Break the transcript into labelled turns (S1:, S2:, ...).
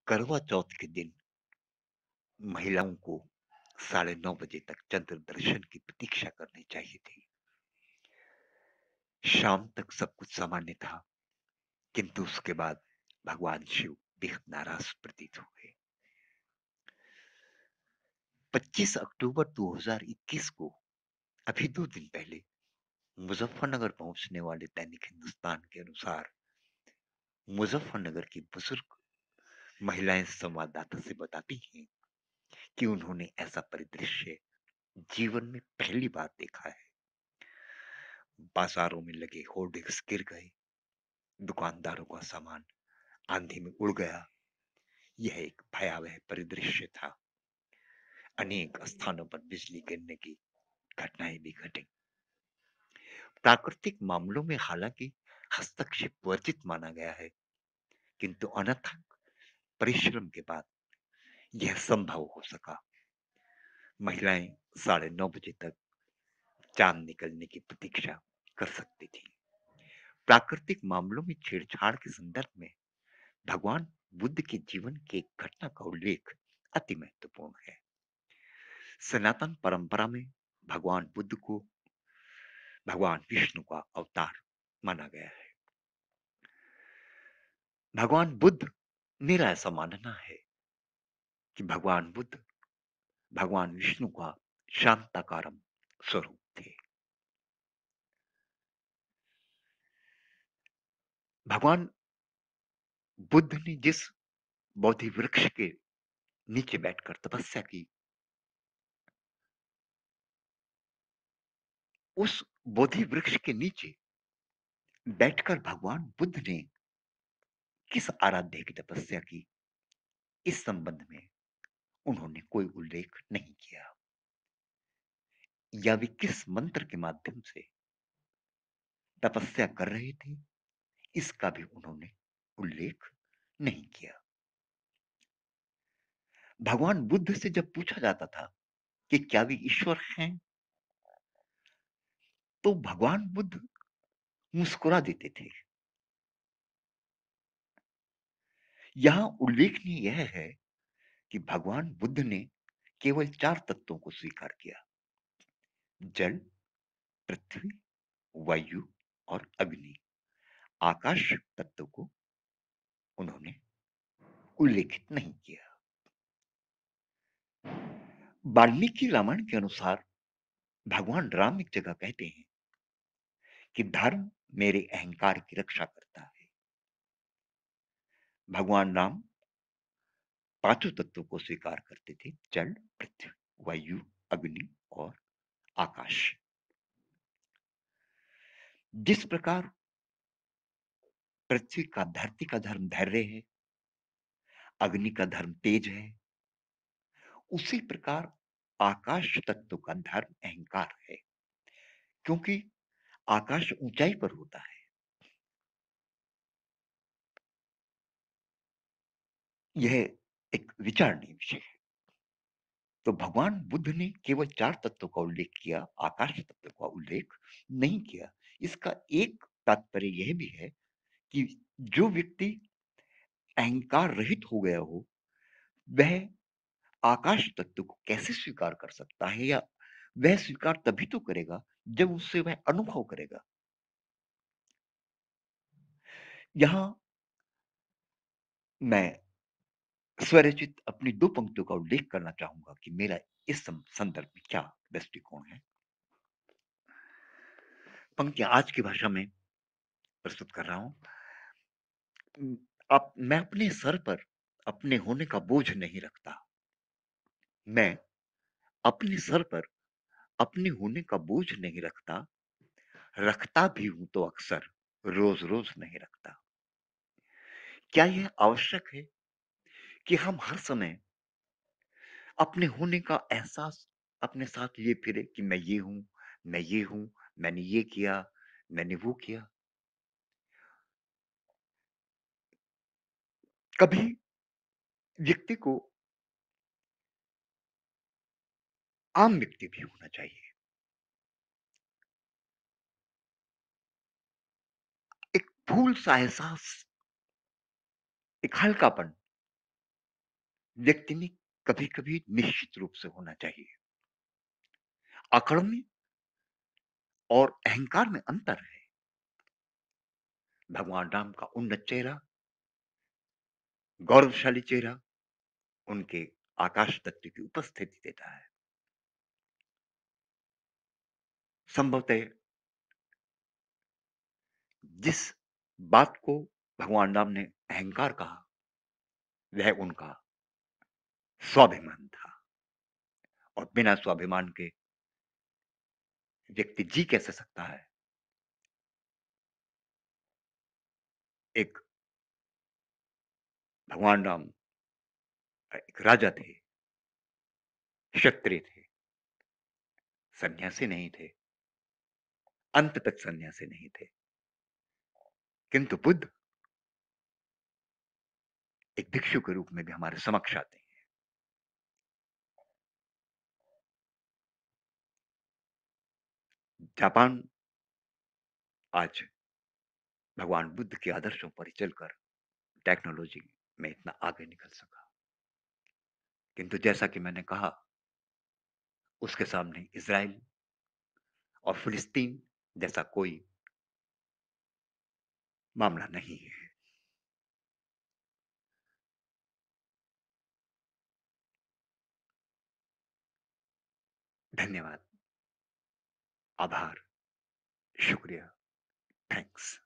S1: करवा चौथ के दिन महिलाओं को 9:30 तक चंद्र दर्शन की प्रतीक्षा करनी चाहिए थी। शाम तक सब कुछ सामान्य था, किंतु उसके बाद भगवान शिव बेहद नाराज प्रतीत हुए। 25 अक्टूबर 2021 को, अभी 2 दिन पहले, मुजफ्फरनगर पहुंचने वाले दैनिक हिंदुस्तान के अनुसार मुजफ्फरनगर की बुजुर्ग महिलाएं संवाददाता से बताती हैं कि उन्होंने ऐसा परिदृश्य जीवन में पहली बार देखा है। बाजारों में लगे होर्डिंग्स गिर गए, दुकानदारों का सामान आंधी में उड़ गया। यह एक भयावह परिदृश्य था। अनेक स्थानों पर बिजली गिरने की घटनाएं भी घटी। प्राकृतिक मामलों में हालांकि हस्तक्षेप वर्जित माना गया है, किंतु अनथक परिश्रम के बाद यह संभव हो सका। महिलाएं 9:30 तक चांद निकलने की प्रतीक्षा कर सकती थी। प्राकृतिक मामलों में छेड़छाड़ के संदर्भ में भगवान बुद्ध के जीवन की एक घटना का उल्लेख अति महत्वपूर्ण है। सनातन परंपरा में भगवान बुद्ध को भगवान विष्णु का अवतार माना गया है। भगवान बुद्ध, मेरा ऐसा मानना है कि भगवान बुद्ध भगवान विष्णु का शांताकारम स्वरूप थे। भगवान बुद्ध ने जिस बोधि वृक्ष के नीचे बैठकर तपस्या की, उस बोधि वृक्ष के नीचे बैठकर भगवान बुद्ध ने किस आराध्य की तपस्या की, इस संबंध में उन्होंने कोई उल्लेख नहीं किया, या वे किस मंत्र के माध्यम से तपस्या कर रहे थे, इसका भी उन्होंने उल्लेख नहीं किया। भगवान बुद्ध से जब पूछा जाता था कि क्या वे ईश्वर हैं, तो भगवान बुद्ध मुस्कुरा देते थे। यहां उल्लेखनीय यह है कि भगवान बुद्ध ने केवल 4 तत्वों को स्वीकार किया: जल, पृथ्वी, वायु और अग्नि। आकाश तत्व को उन्होंने उल्लेखित नहीं किया। वाल्मीकि रामायण के अनुसार भगवान राम एक जगह कहते हैं कि धर्म मेरे अहंकार की रक्षा करता है। भगवान राम पांचों तत्वों को स्वीकार करते थे: जल, पृथ्वी, वायु, अग्नि और आकाश। जिस प्रकार पृथ्वी का, धरती का धर्म धैर्य है, अग्नि का धर्म तेज है, उसी प्रकार आकाश तत्व का धर्म अहंकार है, क्योंकि आकाश ऊंचाई पर होता है। यह एक विचारणीय विषय है। तो भगवान बुद्ध ने केवल 4 तत्वों का उल्लेख किया, आकाश तत्व का उल्लेख नहीं किया। इसका एक तात्पर्य यह भी है कि जो व्यक्ति अहंकार रहित हो गया हो, वह आकाश तत्व को कैसे स्वीकार कर सकता है, या वह स्वीकार तभी तो करेगा जब उससे वह अनुभव करेगा। यहां मैं स्वरचित अपनी 2 पंक्तियों का उल्लेख करना चाहूंगा कि मेरा इस संदर्भ में क्या दृष्टिकोण है। पंक्तियां आज की भाषा में प्रस्तुत कर रहा हूं। अब मैं अपने सर पर अपने होने का बोझ नहीं रखता। मैं अपने सर पर अपने होने का बोझ नहीं रखता। रखता भी हूं तो अक्सर रोज रोज नहीं रखता। क्या यह आवश्यक है कि हम हर समय अपने होने का एहसास अपने साथ लिए फिरे कि मैं ये हूं, मैं ये हूं, मैंने ये किया, मैंने वो किया? कभी व्यक्ति को आम व्यक्ति भी होना चाहिए। एक फूल सा एहसास, एक हल्कापन, व्यक्ति में कभी-कभी निश्चित रूप से होना चाहिए। अकड़ में और अहंकार में अंतर है। भगवान राम का उन्नत चेहरा, गौरवशाली चेहरा उनके आकाश तत्व की उपस्थिति देता है। संभवतः जिस बात को भगवान राम ने अहंकार कहा, वह उनका स्वाभिमान था और बिना स्वाभिमान के व्यक्ति जी कैसे सकता है? एक भगवान राम एक राजा थे, क्षत्रिय थे, सन्यासी नहीं थे, अंत तक सन्यासी नहीं थे। किंतु बुद्ध एक भिक्षु के रूप में भी हमारे समक्ष आते हैं। जापान आज भगवान बुद्ध के आदर्शों पर ही चलकर टेक्नोलॉजी में इतना आगे निकल सका। किंतु जैसा कि मैंने कहा, उसके सामने इज़राइल और फिलिस्तीन जैसा कोई मामला नहीं है। धन्यवाद, आभार, शुक्रिया, थैंक्स।